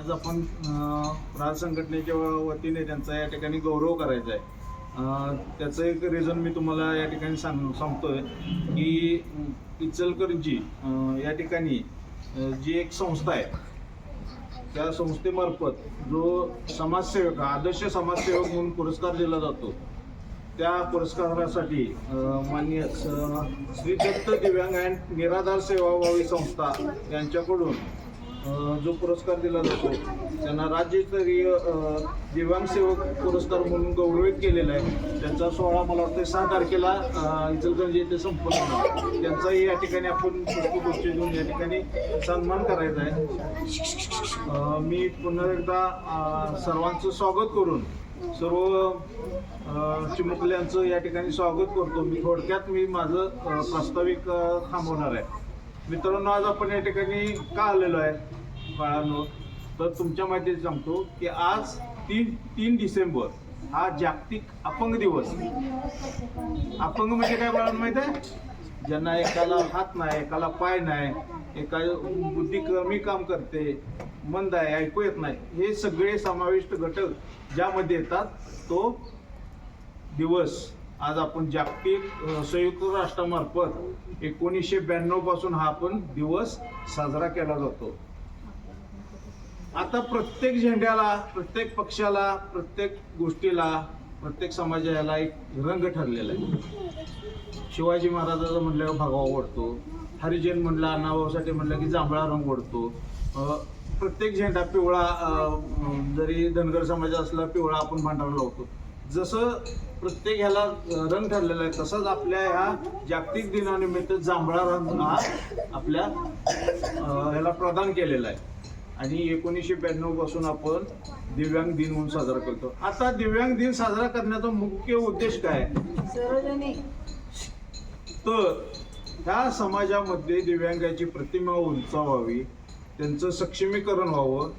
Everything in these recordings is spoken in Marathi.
आज आपण राज संघटनेच्या वतीने त्यांचा या ठिकाणी गौरव करायचा आहे. त्याचं एक रिझन मी तुम्हाला या ठिकाणी सांगतोय की इचलकरंजी या ठिकाणी जी एक संस्था आहे त्या संस्थेमार्फत जो समाजसेवक आदर्श समाजसेवक म्हणून पुरस्कार दिला जातो त्या पुरस्कारासाठी माननीय श्री दत्त दिव्यांग अँड निराधार सेवाभावी संस्था यांच्याकडून जो पुरस्कार दिला जातो त्यांना राज्यस्तरीय दिव्यांग सेवक पुरस्कार म्हणून गौरवित केलेला आहे. त्यांचा सोहळा मला वाटतं 6 तारखेला इचलकरंजी येथे संपन्न होणार. त्यांचाही या ठिकाणी आपण पुष्पगुच्छ देऊन या ठिकाणी सन्मान करायचा आहे. मी पुन्हा एकदा सर्वांचं स्वागत करून सर्व चिमुकल्यांचं या ठिकाणी स्वागत करतो. मी माझं प्रास्ताविक थांबवणार आहे. मित्रांनो, आज आपण या ठिकाणी का आलेलो आहे बाळांनो, तर तुमच्या माहिती सांगतो की आज 3 डिसेंबर हा जागतिक अपंग दिवस. अपंग म्हणजे काय बाळांनो माहिती आहे? ज्यांना एकाला हात नाही, एकाला पाय नाही, एका बुद्धी कमी काम करते, मंद आहे, ऐकू येत नाही, हे सगळे समाविष्ट घटक ज्यामध्ये येतात तो दिवस आज आपण जागतिक संयुक्त राष्ट्रामार्फत 1992 पासून हा आपण दिवस साजरा केला जातो. आता प्रत्येक झेंड्याला, प्रत्येक पक्षाला, प्रत्येक गोष्टीला, प्रत्येक समाजाला एक रंग ठरलेला आहे. शिवाजी महाराजाचं म्हणल्यावर भगवा ओढतो, हरिजन म्हणला, अण्णाभाऊसाठी म्हणलं की जांभळा रंग ओढतो. प्रत्येक झेंडा पिवळा, जरी धनगर समाज असला पिवळा आपण भांडारा लावतो. जसं प्रत्येक ह्याला रंग ठरलेला आहे तसंच आपल्या ह्या जागतिक दिनानिमित्त जांभळा रंग हा आपल्या ह्याला प्रदान केलेला आहे. आणि 1992 पासून आपण दिव्यांग दिन म्हणून साजरा करतो. आता दिव्यांग दिन साजरा करण्याचा मुख्य उद्देश काय आहे? तर ह्या समाजामध्ये दिव्यांगाची प्रतिमा उंचावावी, त्यांचं सक्षमीकरण व्हावं,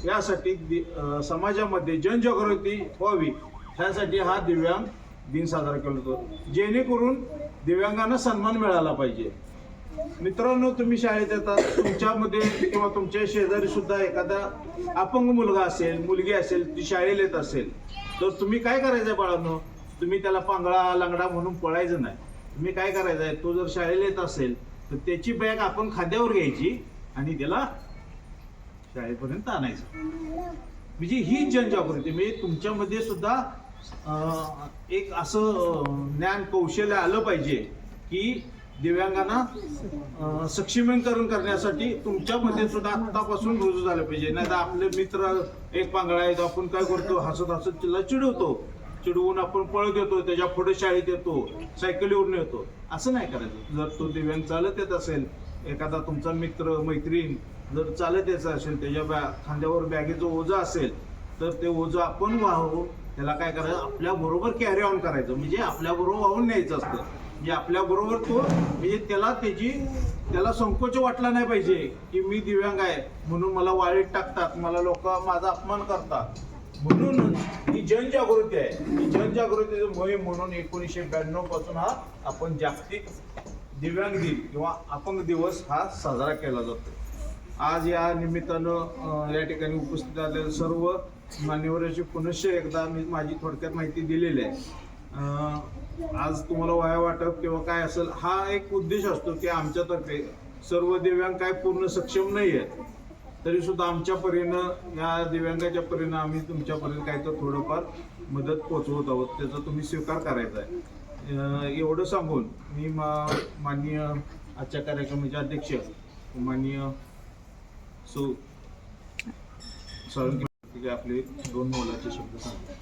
यासाठी समाजामध्ये जनजागृती व्हावी, ह्यासाठी हा दिव्यांग दिन साजरा केला जातो, जेणेकरून दिव्यांगांना सन्मान मिळाला पाहिजे. मित्रांनो, तुम्ही शाळेत येतात, तुमच्यामध्ये किंवा तुमच्या शेजारी सुद्धा एखादा अपंग मुलगा असेल, मुलगी असेल, ती शाळेला येत असेल, तर तुम्ही काय करायचं बाळांनो? तुम्ही त्याला पांगळा लंगडा म्हणून पळायचं नाही. तुम्ही काय करायचं आहे, तो जर शाळेला येत असेल तर त्याची बॅग आपण खांद्यावर घ्यायची आणि त्याला शाळेपर्यंत आणायचं. म्हणजे ही जनजागृती, म्हणजे तुमच्यामध्ये सुद्धा एक असं ज्ञान कौशल्य आलं पाहिजे की दिव्यांगांना सक्षमीकरण करण्यासाठी तुमच्यामध्ये सुद्धा आत्तापासून रुजू झालं पाहिजे. नाही तर आपले मित्र एक पांगळा आहे, आपण काय करतो, हसत हसत तिला चिडवतो, चिडवून आपण पळत येतो, त्याच्या पुढे शाळेत येतो, सायकलीवरून येतो. असं नाही करायचं. जर तो दिव्यांग चालत येत असेल, एखादा तुमचा मित्र मैत्रीण जर चालत यायचं असेल, त्याच्या खांद्यावर बॅगेचं ओझं असेल, तर ते ओझं आपण वाहू, त्याला काय करायचं, आपल्या बरोबर कॅरी ऑन करायचं. म्हणजे आपल्या बरोबर वाहून न्यायचं असतं. म्हणजे आपल्या बरोबर तो, म्हणजे त्याला संकोच वाटला नाही पाहिजे की मी दिव्यांग आहे म्हणून मला वाळीत टाकतात, मला लोक माझा अपमान करतात. म्हणून ही जनजागृती आहे. ही जनजागृतीची मोहीम म्हणून 1992 पासून हा आपण जागतिक दिव्यांग दिन किंवा अपंग दिवस हा साजरा केला जातो. आज या निमित्तानं या ठिकाणी उपस्थित असलेल्या सर्व मान्यवरांची पुनश्च एकदा मी माझी थोडक्यात माहिती दिलेली आहे. आज तुम्हाला वाया वाटप किंवा काय असेल, हा एक उद्देश असतो की आमच्यातर्फे सर्व दिव्यांग काय पूर्ण सक्षम नाही आहेत, तरी सुद्धा आमच्या परीनं, या दिव्यांगाच्या परीनं आम्ही तुमच्यापर्यंत काय तर थोडंफार मदत पोहोचवत आहोत. त्याचा तुम्ही स्वीकार करायचा आहे. एवढं सांगून मी माननीय आजच्या कार्यक्रमाचे अध्यक्ष माननीय साळुंखे आपले 2 मोलाचे शब्द सांगतो.